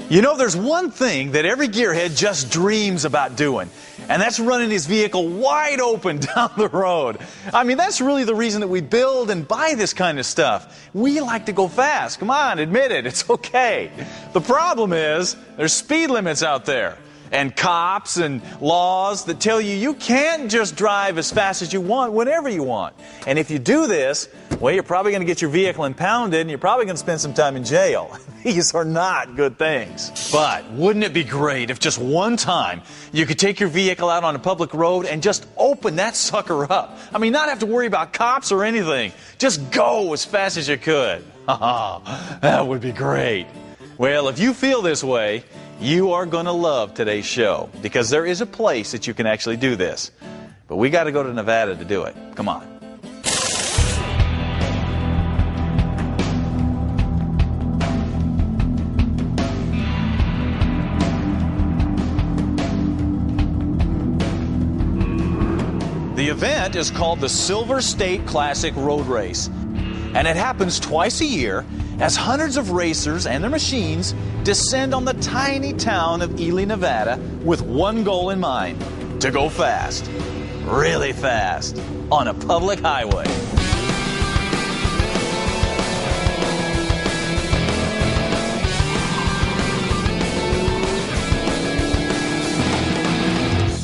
You know, there's one thing that every gearhead just dreams about doing, and that's running his vehicle wide open down the road. I mean, that's really the reason that we build and buy this kind of stuff. We like to go fast. Come on, admit it. It's okay. The problem is there's speed limits out there, and cops and laws that tell you you can't just drive as fast as you want whenever you want. And if you do this, well, you're probably going to get your vehicle impounded, and you're probably going to spend some time in jail. These are not good things. But wouldn't it be great if just one time you could take your vehicle out on a public road and just open that sucker up? I mean, not have to worry about cops or anything. Just go as fast as you could. That would be great. Well, if you feel this way, you are going to love today's show, because there is a place that you can actually do this. But we got to go to Nevada to do it. Come on. The event is called the Silver State Classic Road Race, and it happens twice a year as hundreds of racers and their machines descend on the tiny town of Ely, Nevada, with one goal in mind: to go fast, really fast, on a public highway.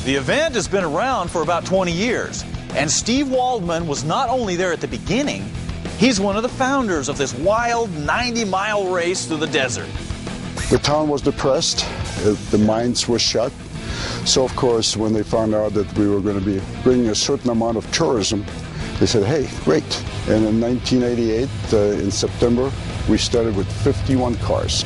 The event has been around for about 20 years, and Steve Waldman was not only there at the beginning, he's one of the founders of this wild 90-mile race through the desert. The town was depressed, the mines were shut, so of course when they found out that we were going to be bringing a certain amount of tourism, they said, hey, great. And in 1988, in September, we started with 51 cars.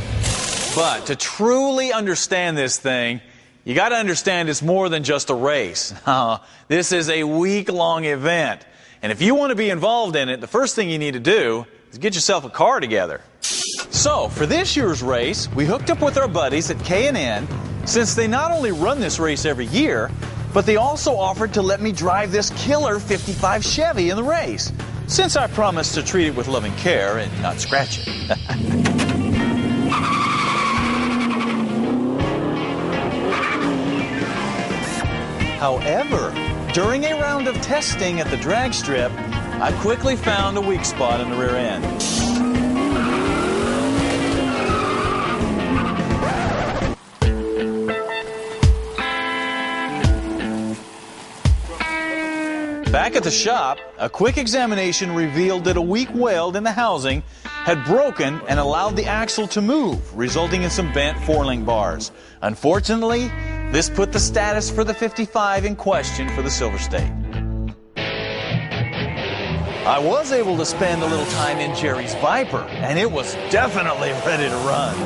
But to truly understand this thing, you got to understand it's more than just a race. This is a week-long event. And if you want to be involved in it, the first thing you need to do is get yourself a car together. So, for this year's race, we hooked up with our buddies at K&N, since they not only run this race every year, but they also offered to let me drive this killer 55 Chevy in the race, since I promised to treat it with loving care and not scratch it. However, during a round of testing at the drag strip, I quickly found a weak spot in the rear end. Back at the shop, a quick examination revealed that a weak weld in the housing had broken and allowed the axle to move, resulting in some bent four-link bars. Unfortunately, this put the status for the 55 in question for the Silver State. I was able to spend a little time in Jerry's Viper, and it was definitely ready to run.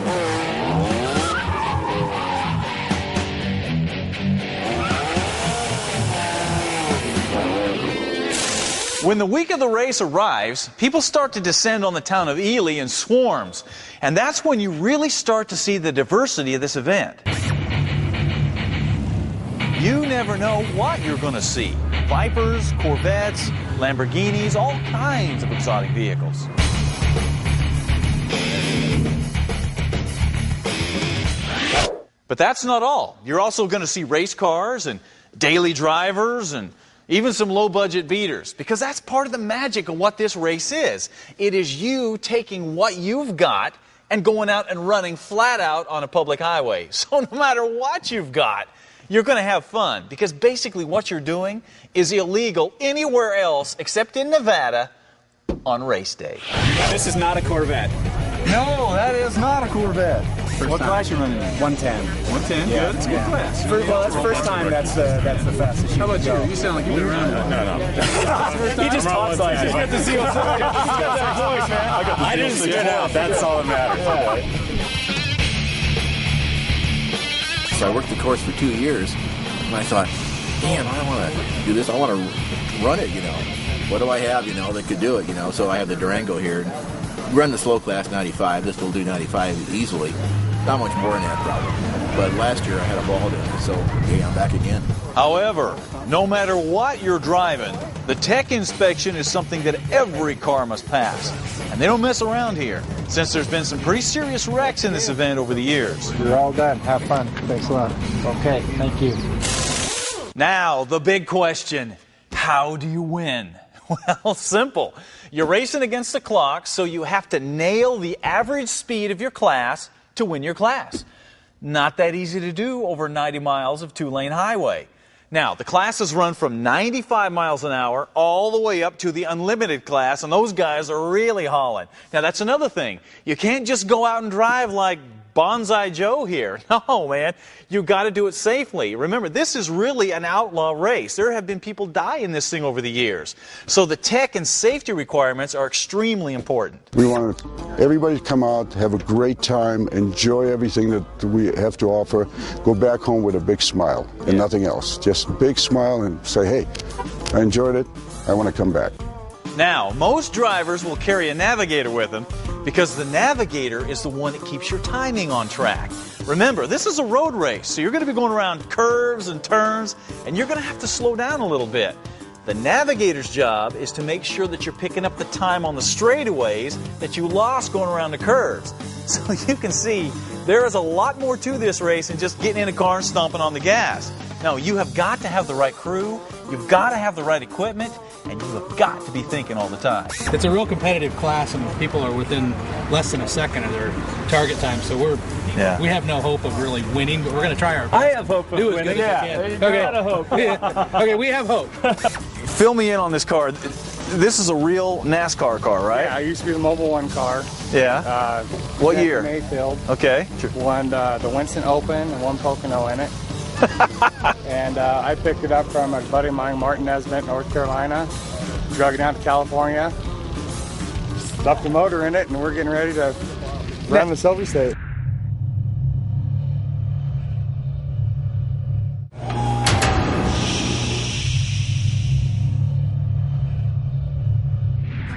When the week of the race arrives, people start to descend on the town of Ely in swarms, and that's when you really start to see the diversity of this event. You never know what you're going to see. Vipers, Corvettes, Lamborghinis, all kinds of exotic vehicles. But that's not all. You're also going to see race cars and daily drivers and even some low-budget beaters, because that's part of the magic of what this race is. It is you taking what you've got and going out and running flat out on a public highway. So no matter what you've got, you're going to have fun, because basically what you're doing is illegal anywhere else except in Nevada on race day. This is not a Corvette. No, that is not a Corvette. What class you running in? 110. 110? Yeah, Good. It's a good class. Well, that's the first time that's the fastest. How about you? You sound like you've been around. No. He just talks like that. He's got the seal. He's got that voice, man. I didn't spit out. That's all that matters. So I worked the course for 2 years, and I thought, damn, I want to do this. I want to run it, you know. What do I have, you know, that could do it, you know? So I have the Durango here. Run the slow class 95. This will do 95 easily. not much more than that probably. But last year I had a ball doing it, so hey, I'm back again. However, no matter what you're driving, the tech inspection is something that every car must pass. And they don't mess around here, since there's been some pretty serious wrecks in this event over the years. You're all done. Have fun. Thanks a lot. Okay, thank you. Now, the big question, how do you win? Well, simple. You're racing against the clock, so you have to nail the average speed of your class to win your class. Not that easy to do over 90 miles of two-lane highway. Now, the classes run from 95 miles an hour all the way up to the unlimited class, and those guys are really hauling. Now, that's another thing. You can't just go out and drive like Bonsai Joe here. No, man. You've got to do it safely. Remember, this is really an outlaw race. There have been people die in this thing over the years. So the tech and safety requirements are extremely important. We want everybody to come out, have a great time, enjoy everything that we have to offer, go back home with a big smile and nothing else. Just a big smile and say, hey, I enjoyed it. I want to come back. Now, most drivers will carry a navigator with them because the navigator is the one that keeps your timing on track. Remember, this is a road race, so you're going to be going around curves and turns, and you're going to have to slow down a little bit. The navigator's job is to make sure that you're picking up the time on the straightaways that you lost going around the curves. So you can see there is a lot more to this race than just getting in a car and stomping on the gas. No, you have got to have the right crew, you've got to have the right equipment, and you have got to be thinking all the time. It's a real competitive class, and people are within less than a second of their target time, so we have no hope of really winning, but we're going to try our best. I have hope of winning. Good as we can. Okay. Gotta hope. Okay, we have hope. Fill me in on this car. This is a real NASCAR car, right? Yeah, I used to be the Mobil 1 car. Yeah. What year? Mayfield. Okay. Won the Winston Open and won Pocono in it. And I picked it up from a buddy of mine, Martin Nesbitt, North Carolina. Drug it down to California. Stuffed the motor in it, and we're getting ready to run the Silver State.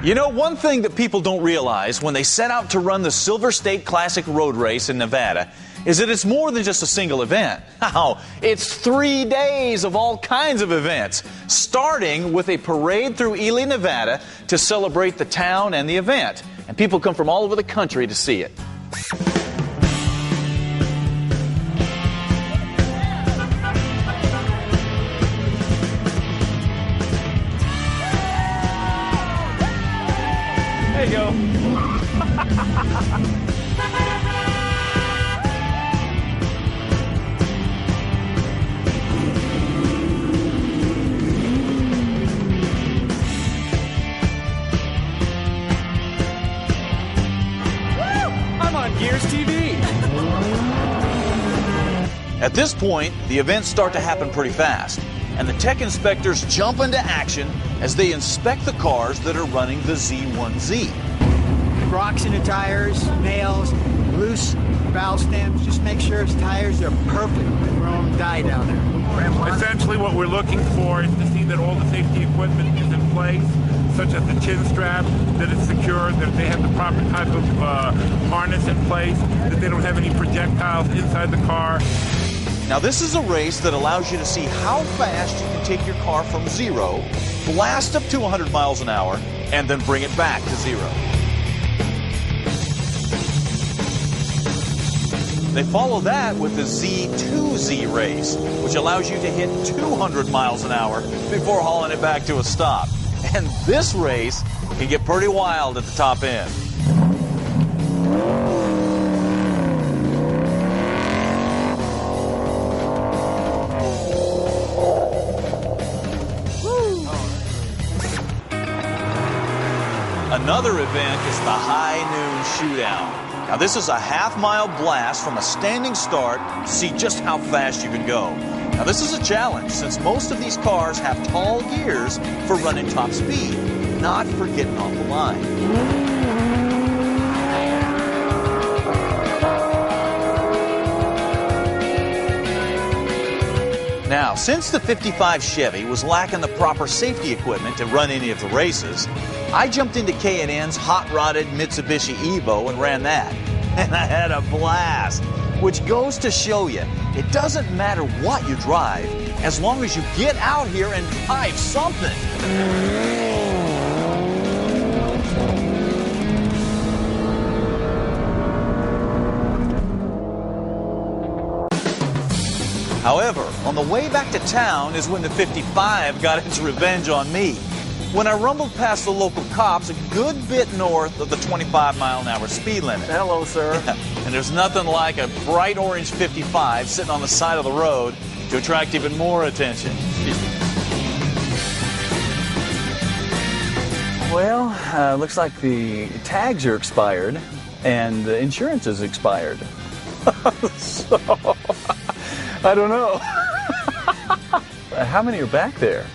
You know, one thing that people don't realize when they set out to run the Silver State Classic Road Race in Nevada is that it's more than just a single event. Wow, it's 3 days of all kinds of events, starting with a parade through Ely, Nevada to celebrate the town and the event. And people come from all over the country to see it. There you go. I'm on Gears TV. At this point, the events start to happen pretty fast, and the tech inspectors jump into action as they inspect the cars that are running the Z1Z. Rocks in the tires, nails, loose valve stems. Just make sure his tires are perfect. We're on die down there. Essentially what we're looking for is to see that all the safety equipment is in place, such as the chin strap, that it's secure, that they have the proper type of harness in place, that they don't have any projectiles inside the car. Now, this is a race that allows you to see how fast you can take your car from zero, blast up to 100 miles an hour, and then bring it back to zero. They follow that with the Z2Z race, which allows you to hit 200 miles an hour before hauling it back to a stop. And this race can get pretty wild at the top end. Another event is the High Noon Shootout. Now, this is a half-mile blast from a standing start to see just how fast you can go. Now, this is a challenge since most of these cars have tall gears for running top speed, not for getting off the line. Now, since the 55 Chevy was lacking the proper safety equipment to run any of the races, I jumped into K&N's hot-rodded Mitsubishi Evo and ran that. and I had a blast. Which goes to show you, it doesn't matter what you drive, as long as you get out here and drive something. However, on the way back to town is when the 55 got its revenge on me. When I rumbled past the local cops a good bit north of the 25-mile-an-hour speed limit. Hello, sir. And there's nothing like a bright orange 55 sitting on the side of the road to attract even more attention. Well, looks like the tags are expired and the insurance is expired. So, I don't know. How many are back there?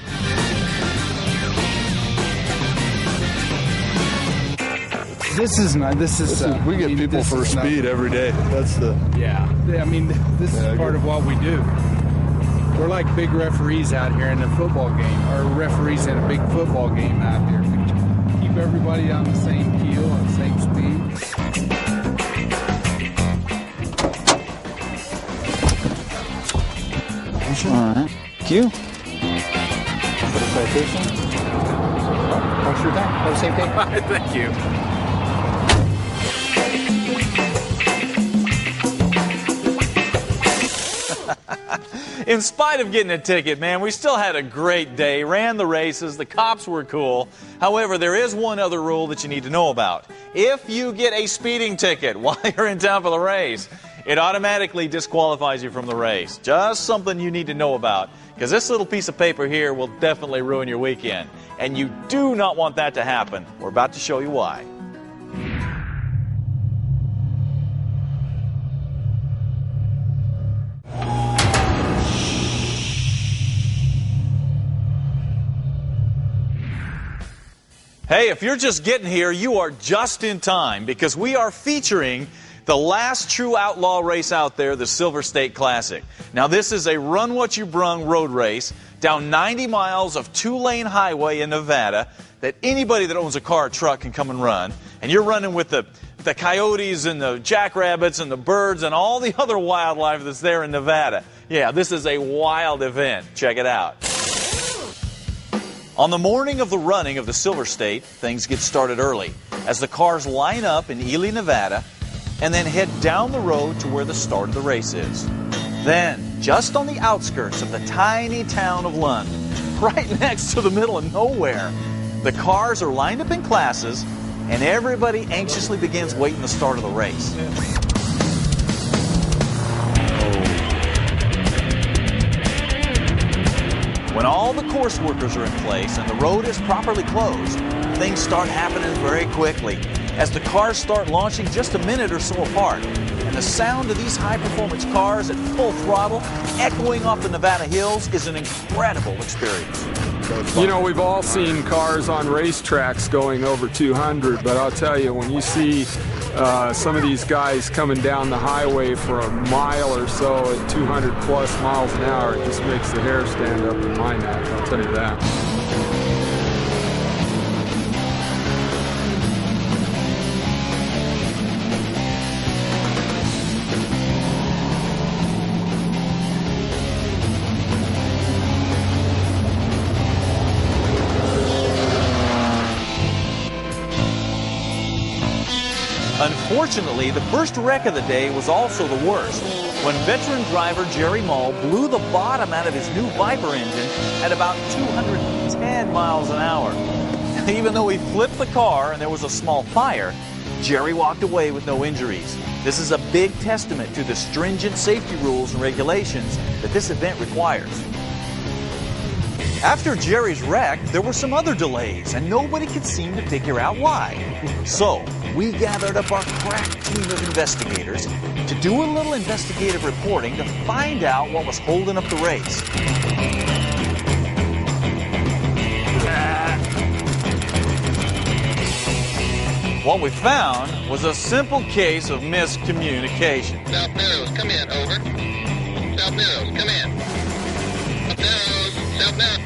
We get people for speed every day. That's the. Yeah, I mean, this is part of what we do. We're like big referees out here in a football game, or referees in a big football game out here. We keep everybody on the same keel, on the same speed. All right. Thank you. For the citation. Thanks for your time. Have the same thing. Thank you. In spite of getting a ticket, man, we still had a great day, ran the races, the cops were cool. However, there is one other rule that you need to know about. If you get a speeding ticket while you're in town for the race, it automatically disqualifies you from the race. Just something you need to know about, because this little piece of paper here will definitely ruin your weekend. And you do not want that to happen. We're about to show you why. Hey, if you're just getting here, you are just in time, because we are featuring the last true outlaw race out there, the Silver State Classic. Now, this is a run-what-you-brung road race down 90 miles of two-lane highway in Nevada that anybody that owns a car or truck can come and run. And you're running with the coyotes and the jackrabbits and the birds and all the other wildlife that's there in Nevada. Yeah, this is a wild event. Check it out. On the morning of the running of the Silver State, things get started early as the cars line up in Ely, Nevada, and then head down the road to where the start of the race is. Then, just on the outskirts of the tiny town of Lund, right next to the middle of nowhere, the cars are lined up in classes, and everybody anxiously begins waiting the start of the race. When all the course workers are in place and the road is properly closed, things start happening very quickly as the cars start launching just a minute or so apart. And the sound of these high-performance cars at full throttle echoing off the Nevada hills is an incredible experience. You know, we've all seen cars on racetracks going over 200, but I'll tell you, when you see some of these guys coming down the highway for a mile or so at 200 plus miles an hour, it just makes the hair stand up in my neck, I'll tell you that. Unfortunately, the first wreck of the day was also the worst, when veteran driver Jerry Mull blew the bottom out of his new Viper engine at about 210 miles an hour. Even though he flipped the car and there was a small fire, Jerry walked away with no injuries. This is a big testament to the stringent safety rules and regulations that this event requires. After Jerry's wreck, there were some other delays, and nobody could seem to figure out why. So, we gathered up our crack team of investigators to do a little investigative reporting to find out what was holding up the race. What we found was a simple case of miscommunication. South Narrows, come in, over. South Narrows, come in. South Narrows, South Narrows.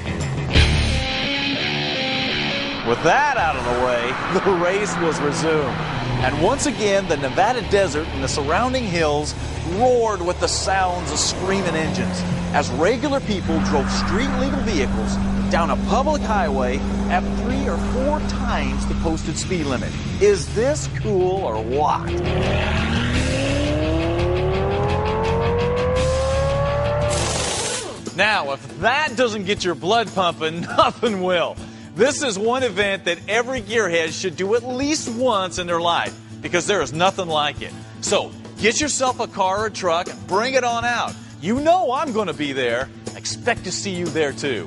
With that out of the way, the race was resumed. And once again, the Nevada desert and the surrounding hills roared with the sounds of screaming engines as regular people drove street-legal vehicles down a public highway at 3 or 4 times the posted speed limit. Is this cool or what? Now, if that doesn't get your blood pumping, nothing will. This is one event that every gearhead should do at least once in their life because there is nothing like it. So, get yourself a car or a truck and bring it on out. You know I'm going to be there. I expect to see you there too.